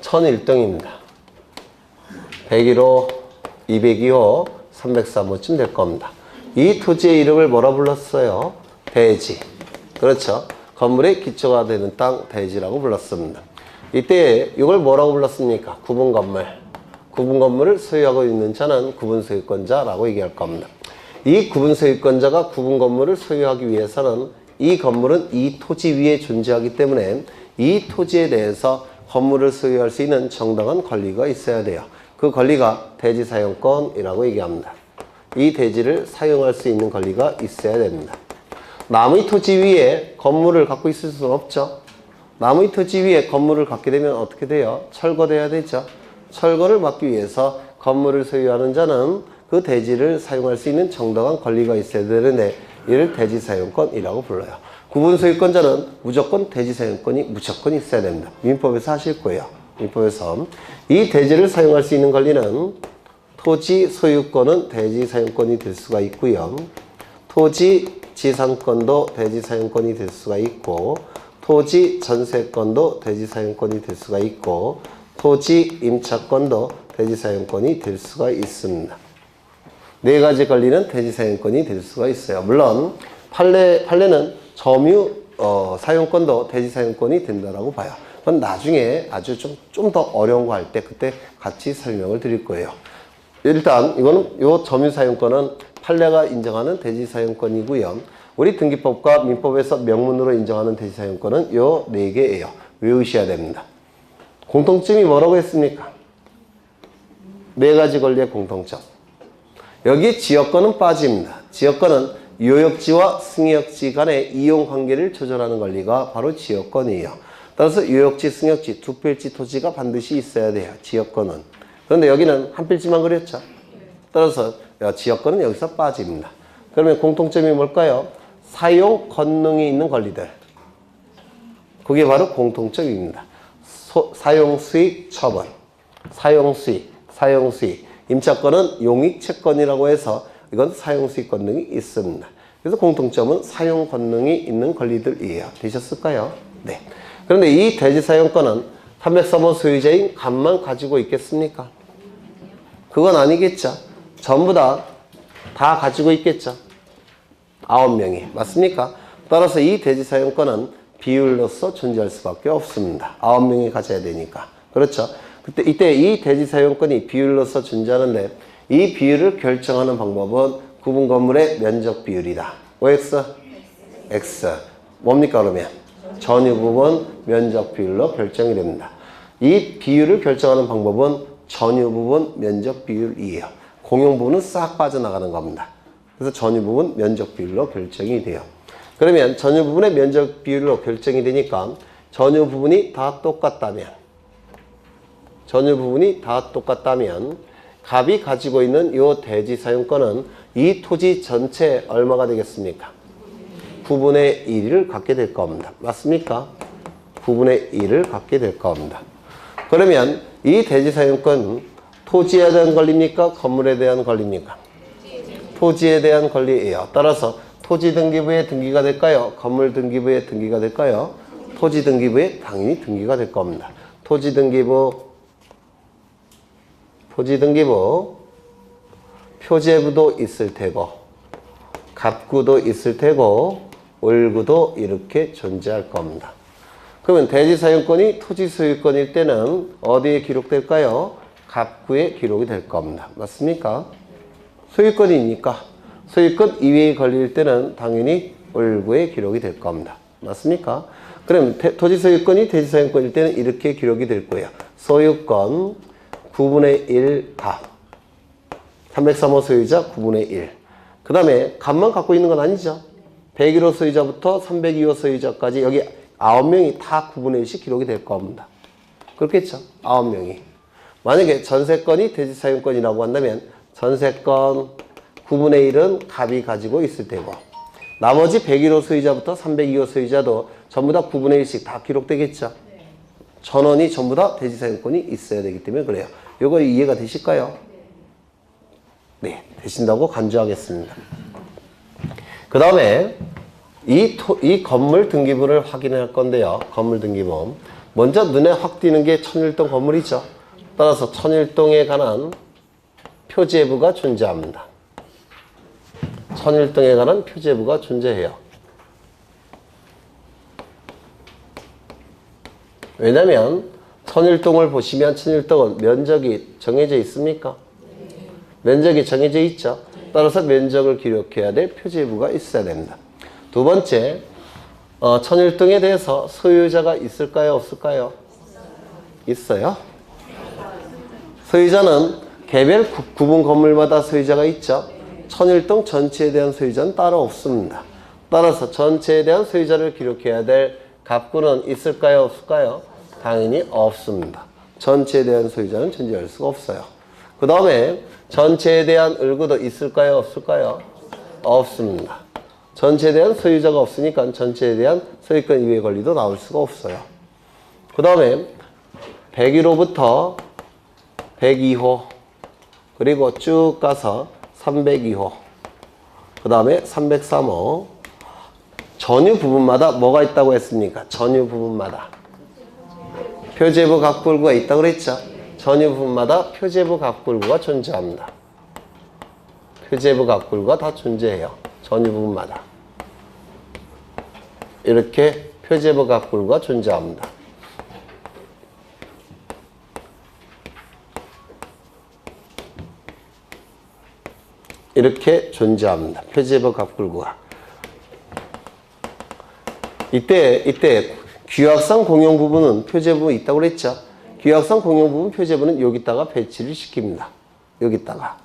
1001동입니다. 101호, 202호, 303호쯤 될 겁니다. 이 토지의 이름을 뭐라 불렀어요? 대지. 그렇죠. 건물의 기초가 되는 땅 대지라고 불렀습니다. 이때 이걸 뭐라고 불렀습니까? 구분 건물. 구분 건물을 소유하고 있는 자는 구분 소유권자라고 얘기할 겁니다. 이 구분 소유권자가 구분 건물을 소유하기 위해서는 이 건물은 이 토지 위에 존재하기 때문에 이 토지에 대해서 건물을 소유할 수 있는 정당한 권리가 있어야 돼요. 그 권리가 대지사용권이라고 얘기합니다. 이 대지를 사용할 수 있는 권리가 있어야 됩니다. 남의 토지 위에 건물을 갖고 있을 수는 없죠. 남의 토지 위에 건물을 갖게 되면 어떻게 돼요? 철거돼야 되죠. 철거를 막기 위해서 건물을 소유하는 자는 그 대지를 사용할 수 있는 정당한 권리가 있어야 되는데 이를 대지 사용권이라고 불러요. 구분 소유권자는 무조건 대지 사용권이 무조건 있어야 됩니다. 민법에서 하실 거예요. 민법에서 이 대지를 사용할 수 있는 권리는 토지 소유권은 대지 사용권이 될 수가 있고요. 토지 지상권도 대지 사용권이 될 수가 있고 토지 전세권도 대지 사용권이 될 수가 있고 토지 임차권도 대지 사용권이 될 수가 있습니다. 네 가지 권리는 대지 사용권이 될 수가 있어요. 물론 판례는 점유 사용권도 대지 사용권이 된다라고 봐요. 그건 나중에 아주 좀 더 어려운 거 할 때 그때 같이 설명을 드릴 거예요. 일단 이거는 요 점유 사용권은 판례가 인정하는 대지 사용권이고요. 우리 등기법과 민법에서 명문으로 인정하는 대지 사용권은 요 네 개예요. 외우셔야 됩니다. 공통점이 뭐라고 했습니까? 네 가지 권리의 공통점. 여기 지역권은 빠집니다. 지역권은 요역지와 승역지 간의 이용관계를 조절하는 권리가 바로 지역권이에요. 따라서 요역지, 승역지, 두 필지 토지가 반드시 있어야 돼요. 지역권은. 그런데 여기는 한 필지만 그렸죠. 따라서 지역권은 여기서 빠집니다. 그러면 공통점이 뭘까요? 사용 권능이 있는 권리들. 그게 바로 공통점입니다. 사용수익 처분, 사용수익, 임차권은 용익채권이라고 해서 이건 사용수익 권능이 있습니다. 그래서 공통점은 사용 권능이 있는 권리들이에요. 되셨을까요? 네. 그런데 이 대지 사용권은 303호 소유자인 갑만 가지고 있겠습니까? 그건 아니겠죠. 전부 다 가지고 있겠죠. 9명이. 맞습니까? 따라서 이 대지 사용권은 비율로서 존재할 수밖에 없습니다. 9명이 가져야 되니까. 그렇죠. 이때 이 대지 사용권이 비율로서 존재하는데 이 비율을 결정하는 방법은 구분 건물의 면적 비율이다. OX? X. 뭡니까 그러면? 전유 부분 면적 비율로 결정이 됩니다. 이 비율을 결정하는 방법은 전유 부분 면적 비율이에요. 공용 부분은 싹 빠져나가는 겁니다. 그래서 전유 부분 면적 비율로 결정이 돼요. 그러면 전유 부분의 면적 비율로 결정이 되니까 전유 부분이 다 똑같다면 갑이 가지고 있는 이 대지 사용권은 이 토지 전체 얼마가 되겠습니까? 9분의 1을 갖게 될 겁니다. 맞습니까? 9분의 1을 갖게 될 겁니다. 그러면 이 대지 사용권 토지에 대한 권리입니까? 건물에 대한 권리입니까? 토지에 대한 권리예요. 따라서 토지 등기부에 등기가 될까요? 건물 등기부에 등기가 될까요? 토지 등기부에 당연히 등기가 될 겁니다. 토지 등기부 표제부도 있을 테고 갑구도 있을 테고 을구도 이렇게 존재할 겁니다. 그러면 대지 사용권이 토지 소유권일 때는 어디에 기록될까요? 갑구에 기록이 될 겁니다. 맞습니까? 소유권이니까 소유권 이외의 권리일 때는 당연히 을구에 기록이 될 겁니다. 맞습니까? 그럼 토지 소유권이 대지 사용권일 때는 이렇게 기록이 될 거예요. 소유권 9분의 1 갑. 303호 소유자 9분의 1. 그 다음에 갑만 갖고 있는 건 아니죠. 101호 소유자부터 302호 소유자까지 여기 9명이 다 9분의 1씩 기록이 될 겁니다. 그렇겠죠? 9명이. 만약에 전세권이 대지 사용권이라고 한다면 전세권 9분의 1은 갑이 가지고 있을 테고 나머지 101호 소유자부터 302호 소유자도 전부 다 9분의 1씩 다 기록되겠죠. 전원이 전부 다 대지 사용권이 있어야 되기 때문에 그래요. 이거 이해가 되실까요? 네, 되신다고 간주하겠습니다. 그 다음에 이 건물 등기부를 확인할 건데요. 건물 등기부. 먼저 눈에 확 띄는 게 천일동 건물이죠. 따라서 천일동에 관한 표제부가 존재합니다. 천일동에 관한 표제부가 존재해요. 왜냐면 천일동을 보시면 천일동은 면적이 정해져 있습니까? 면적이 정해져 있죠. 따라서 면적을 기록해야 될 표제부가 있어야 됩니다. 두 번째, 천일동에 대해서 소유자가 있을까요? 없을까요? 있어요. 소유자는 개별 구분 건물마다 소유자가 있죠. 천일동 전체에 대한 소유자는 따로 없습니다. 따라서 전체에 대한 소유자를 기록해야 될 갑구는 있을까요? 없을까요? 당연히 없습니다. 전체에 대한 소유자는 존재할 수가 없어요. 그 다음에 전체에 대한 을구도 있을까요? 없을까요? 없습니다. 전체에 대한 소유자가 없으니까 전체에 대한 소유권 이외의 권리도 나올 수가 없어요. 그 다음에 101호부터 102호 그리고 쭉 가서 302호 그 다음에 303호 전유 부분마다 뭐가 있다고 했습니까? 전유 부분마다 표제부 갑구을구가 있다고 그랬죠? 전유 부분마다 표제부 갑구을구가 존재합니다. 표제부 갑구을구가 다 존재해요. 전유 부분마다 이렇게 표제부 갑구을구가 존재합니다. 이렇게 존재합니다. 표제부 갑구을구가. 이때 규약상 공용 부분은 표제부에 있다고 그랬죠. 규약상 공용 부분 표제부는 여기다가 배치를 시킵니다. 여기다가.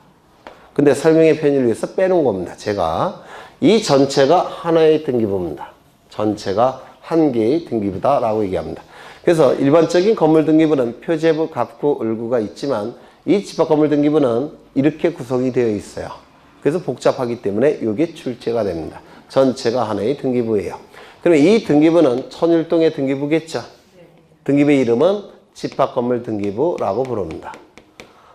근데 설명의 편의를 위해서 빼놓은 겁니다. 제가 이 전체가 하나의 등기부입니다. 전체가 한 개의 등기부다라고 얘기합니다. 그래서 일반적인 건물 등기부는 표제부, 갑구, 을구가 있지만 이 집합건물 등기부는 이렇게 구성이 되어 있어요. 그래서 복잡하기 때문에 이게 출제가 됩니다. 전체가 하나의 등기부예요. 그럼 이 등기부는 천일동의 등기부겠죠. 등기부의 이름은 집합건물 등기부라고 부릅니다.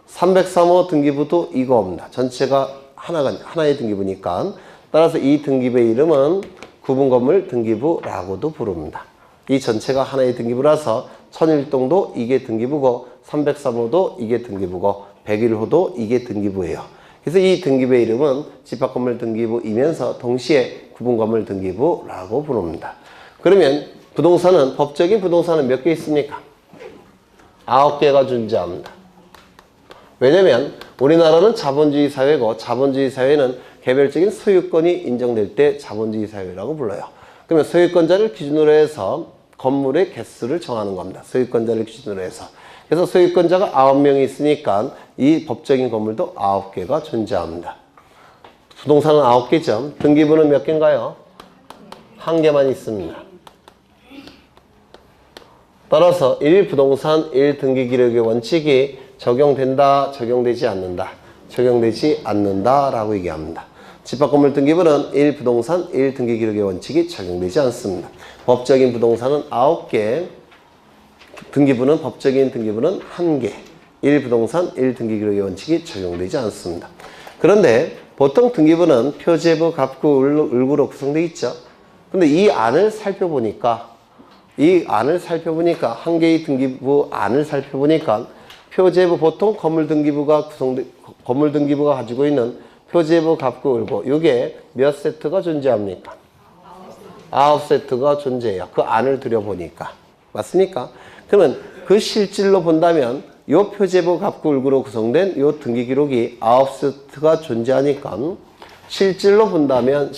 303호 등기부도 이거입니다. 전체가 하나의 등기부니까 따라서 이 등기부의 이름은 구분건물 등기부라고도 부릅니다. 이 전체가 하나의 등기부라서 천일동도 이게 등기부고 303호도 이게 등기부고 101호도 이게 등기부예요. 그래서 이 등기부의 이름은 집합건물 등기부이면서 동시에 구분건물 등기부라고 부릅니다. 그러면 부동산은 법적인 부동산은 몇 개 있습니까? 9개가 존재합니다. 왜냐면 우리나라는 자본주의 사회고 자본주의 사회는 개별적인 소유권이 인정될 때 자본주의 사회라고 불러요. 그러면 소유권자를 기준으로 해서 건물의 개수를 정하는 겁니다. 소유권자를 기준으로 해서. 그래서 소유권자가 9명이 있으니까 이 법적인 건물도 9개가 존재합니다. 부동산은 9개죠. 등기부는 몇 개인가요? 1개만 있습니다. 따라서 1부동산 1등기기록의 원칙이 적용된다, 적용되지 않는다. 적용되지 않는다라고 얘기합니다. 집합건물 등기부는 1부동산 1등기기록의 원칙이 적용되지 않습니다. 법적인 부동산은 9개, 등기부는 법적인 등기부는 1개, 1부동산 1등기기록의 원칙이 적용되지 않습니다. 그런데 보통 등기부는 표제부, 갑구, 을구로 구성되어 있죠. 근데 이 안을 살펴보니까 한 개의 등기부 안을 살펴보니까 표제부 보통 건물 등기부가 가지고 있는 표제부, 갑구, 을구 이게 몇 세트가 존재합니까? 9세트가 존재해요. 그 안을 들여보니까. 맞습니까? 그러면 그 실질로 본다면 이 표제부, 갑구, 을구로 구성된 이 등기 기록이 9세트가 존재하니까 실질로 본다면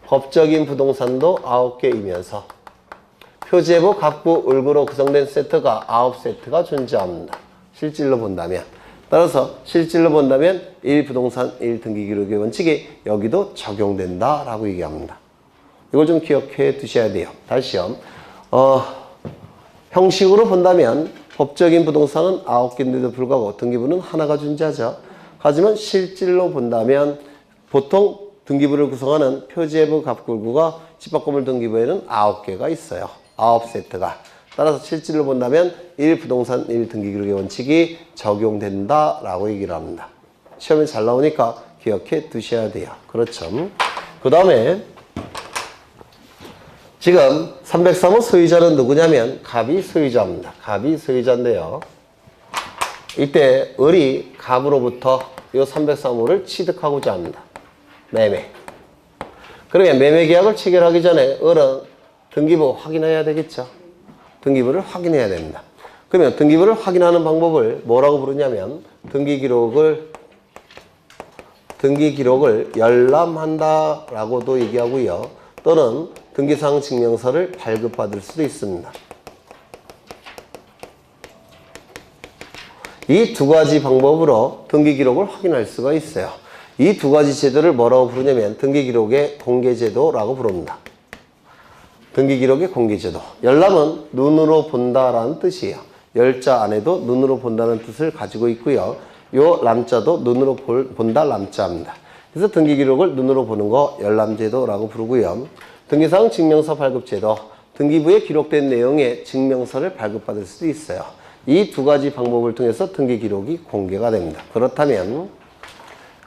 법적인 부동산도 9개이면서 표제부, 갑구, 을구로 구성된 세트가 9세트가 존재합니다. 실질로 본다면. 따라서 실질로 본다면 1부동산 1등기 기록의 원칙이 여기도 적용된다라고 얘기합니다. 이걸 좀 기억해 두셔야 돼요. 다시요. 형식으로 본다면 법적인 부동산은 9개인데도 불구하고 등기부는 하나가 존재하죠. 하지만 실질로 본다면 보통 등기부를 구성하는 표제부, 갑구, 을구가 집합건물 등기부에는 9개가 있어요. 9세트가. 따라서 실질로 본다면 1부동산 1등기 기록의 원칙이 적용된다라고 얘기를 합니다. 시험에 잘 나오니까 기억해 두셔야 돼요. 그렇죠. 그 다음에 지금 303호 소유자는 누구냐면 갑이 소유자입니다. 갑이 소유자인데요. 이때 을이 갑으로부터 이 303호를 취득하고자 합니다. 매매. 그러면 매매 계약을 체결하기 전에 을은 등기부 확인해야 되겠죠. 등기부를 확인해야 됩니다. 그러면 등기부를 확인하는 방법을 뭐라고 부르냐면 등기 기록을 열람한다라고도 얘기하고요. 또는 등기사항 증명서를 발급받을 수도 있습니다. 이 두 가지 방법으로 등기 기록을 확인할 수가 있어요. 이 두 가지 제도를 뭐라고 부르냐면 등기기록의 공개제도라고 부릅니다. 등기기록의 공개제도. 열람은 눈으로 본다라는 뜻이에요. 열자 안에도 눈으로 본다는 뜻을 가지고 있고요. 요 람자도 눈으로 본다 람자입니다. 그래서 등기기록을 눈으로 보는 거 열람제도라고 부르고요. 등기사항 증명서 발급제도. 등기부에 기록된 내용의 증명서를 발급받을 수도 있어요. 이 두 가지 방법을 통해서 등기기록이 공개가 됩니다. 그렇다면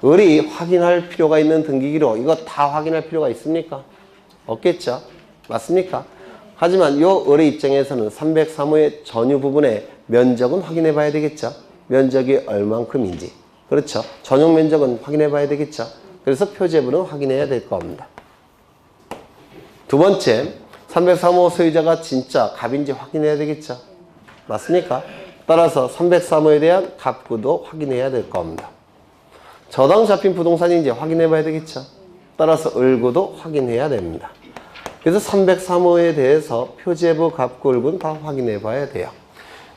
을이 확인할 필요가 있는 등기기록, 이거 다 확인할 필요가 있습니까? 없겠죠? 맞습니까? 하지만 요 을의 입장에서는 303호의 전유 부분의 면적은 확인해 봐야 되겠죠? 면적이 얼만큼인지. 그렇죠? 전용 면적은 확인해 봐야 되겠죠? 그래서 표제부는 확인해야 될 겁니다. 두 번째, 303호 소유자가 진짜 갑인지 확인해야 되겠죠? 맞습니까? 따라서 303호에 대한 갑구도 확인해야 될 겁니다. 저당 잡힌 부동산인지 확인해 봐야 되겠죠? 따라서 을구도 확인해야 됩니다. 그래서 303호에 대해서 표제부, 갑구, 을구는 다 확인해 봐야 돼요.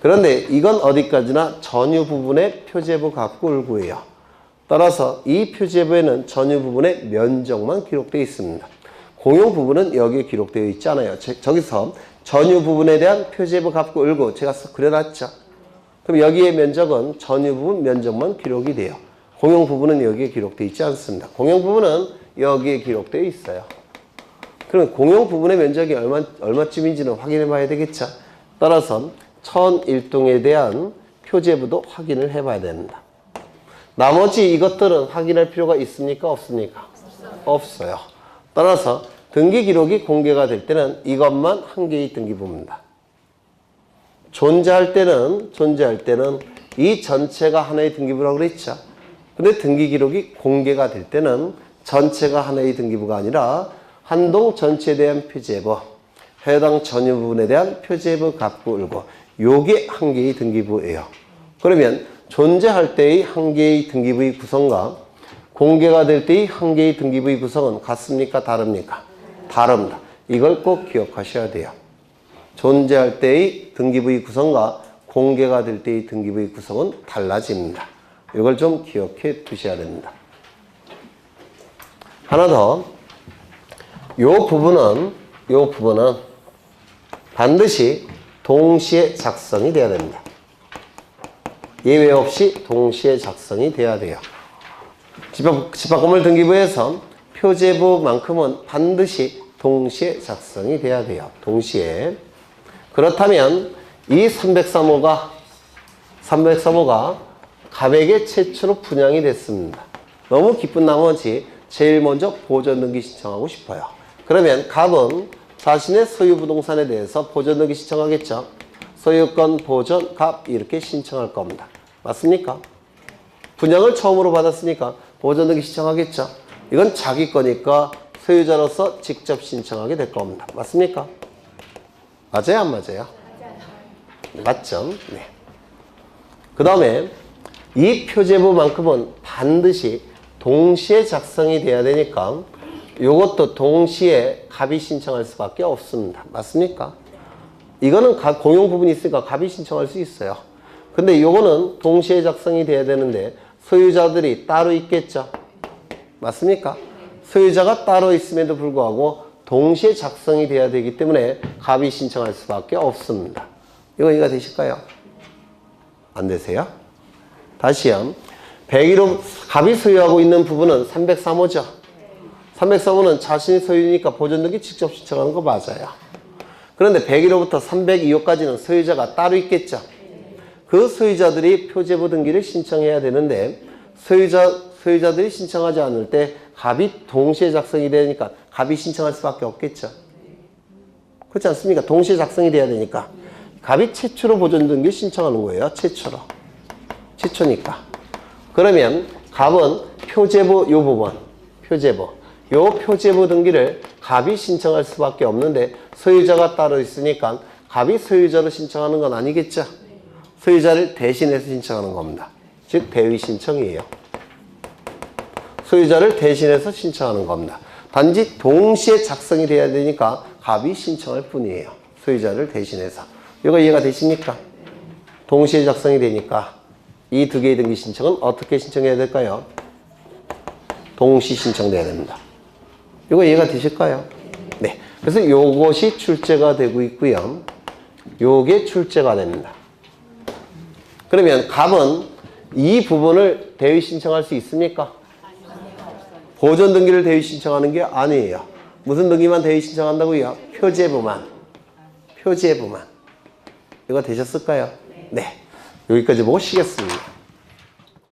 그런데 이건 어디까지나 전유 부분의 표제부, 갑구, 을구예요. 따라서 이 표제부에는 전유 부분의 면적만 기록되어 있습니다. 공용 부분은 여기에 기록되어 있지 않아요. 저기서 전유 부분에 대한 표제부, 갑구, 을구 제가 그려놨죠. 그럼 여기에 면적은 전유 부분 면적만 기록이 돼요. 공용 부분은 여기에 기록되어 있지 않습니다. 공용 부분은 여기에 기록되어 있어요. 그럼 공용 부분의 면적이 얼마쯤인지는 확인해 봐야 되겠죠. 따라서 1001동에 대한 표제부도 확인을 해 봐야 됩니다. 나머지 이것들은 확인할 필요가 있습니까? 없습니까? 없어요. 따라서 등기 기록이 공개가 될 때는 이것만 한 개의 등기부입니다. 존재할 때는 이 전체가 하나의 등기부라고 그랬죠. 근데 등기 기록이 공개가 될 때는 전체가 하나의 등기부가 아니라 한 동 전체에 대한 표제부, 해당 전유 부분에 대한 표제부, 갑구, 을구, 요게 한 개의 등기부예요. 그러면 존재할 때의 한 개의 등기부의 구성과 공개가 될 때의 한 개의 등기부의 구성은 같습니까? 다릅니까? 다릅니다. 이걸 꼭 기억하셔야 돼요. 존재할 때의 등기부의 구성과 공개가 될 때의 등기부의 구성은 달라집니다. 이걸 좀 기억해 두셔야 됩니다. 하나 더. 요 부분은 반드시 동시에 작성이 돼야 됩니다. 예외 없이 동시에 작성이 돼야 돼요. 집합건물 등기부에서 표제부만큼은 반드시 동시에 작성이 돼야 돼요. 동시에. 그렇다면 이 303호가 갑에게 최초로 분양이 됐습니다. 너무 기쁜 나머지 제일 먼저 보존등기 신청하고 싶어요. 그러면 갑은 자신의 소유 부동산에 대해서 보존등기 신청하겠죠. 소유권 보존 갑 이렇게 신청할 겁니다. 맞습니까? 분양을 처음으로 받았으니까 보존등기 신청하겠죠. 이건 자기 거니까 소유자로서 직접 신청하게 될 겁니다. 맞습니까? 맞아요, 안 맞아요? 맞죠? 네. 그 다음에 이 표제부만큼은 반드시 동시에 작성이 돼야 되니까 이것도 동시에 갑이 신청할 수밖에 없습니다. 맞습니까? 이거는 공용 부분이 있으니까 갑이 신청할 수 있어요. 근데 이거는 동시에 작성이 돼야 되는데 소유자들이 따로 있겠죠. 맞습니까? 소유자가 따로 있음에도 불구하고 동시에 작성이 돼야 되기 때문에 갑이 신청할 수밖에 없습니다. 이거 이해가 되실까요? 안 되세요? 다시요. 101호 갑이 소유하고 있는 부분은 303호죠. 303호는 자신이 소유니까 보존등기 직접 신청하는 거 맞아요. 그런데 101호부터 302호까지는 소유자가 따로 있겠죠. 그 소유자들이 표제부 등기를 신청해야 되는데 소유자들이 신청하지 않을 때 갑이 동시에 작성이 되니까 갑이 신청할 수밖에 없겠죠. 그렇지 않습니까? 동시에 작성이 돼야 되니까 갑이 최초로 보존등기 신청하는 거예요. 최초니까. 그러면 갑은 표제부 요 부분, 요 표제부 등기를 갑이 신청할 수밖에 없는데 소유자가 따로 있으니까 갑이 소유자로 신청하는 건 아니겠죠. 소유자를 대신해서 신청하는 겁니다. 즉 대의 신청이에요. 소유자를 대신해서 신청하는 겁니다. 단지 동시에 작성이 돼야 되니까 갑이 신청할 뿐이에요. 소유자를 대신해서. 이거 이해가 되십니까? 동시에 작성이 되니까 이 두 개의 등기 신청은 어떻게 신청해야 될까요? 동시 신청돼야 됩니다. 이거 이해가 되실까요? 네. 그래서 요것이 출제가 되고 있고요. 요게 출제가 됩니다. 그러면 갑은 이 부분을 대위 신청할 수 있습니까? 보존 등기를 대위 신청하는 게 아니에요. 무슨 등기만 대위 신청한다고요? 표제부만. 표제부만. 이거 되셨을까요? 네. 여기까지 보고 쉬겠습니다.